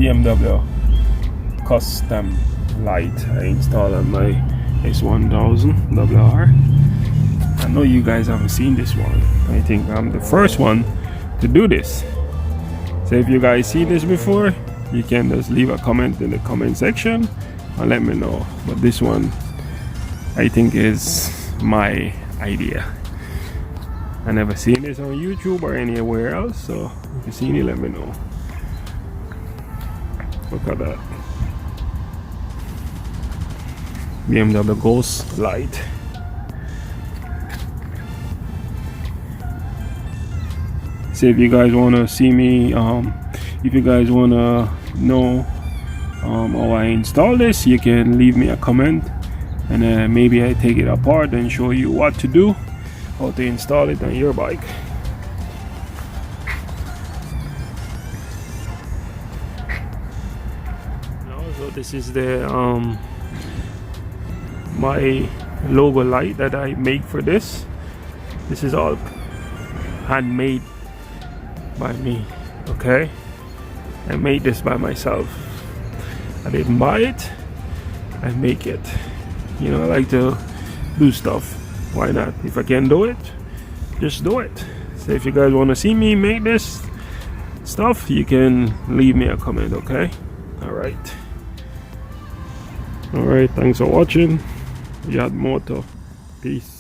BMW custom light I installed on my S1000rr. I know you guys haven't seen this one. I think I'm the first one to do this. So if you guys see this before, you can just leave a comment in the comment section and let me know. But this one I think is my idea. I never seen this on YouTube or anywhere else, so if you see it, let me know. Look at that BMW Ghost light. So if you guys want to see me, if you guys want to know how I install this, you can leave me a comment, and maybe I take it apart and show you what to do, how to install it on your bike. So this is the my logo light that I make for this. This is all handmade by me. Okay, I made this by myself. I didn't buy it, I make it. You know, I like to do stuff. Why not? If I can do it, just do it. So if you guys want to see me make this stuff, you can leave me a comment. Okay, all right, thanks for watching. Yad Moto. Peace.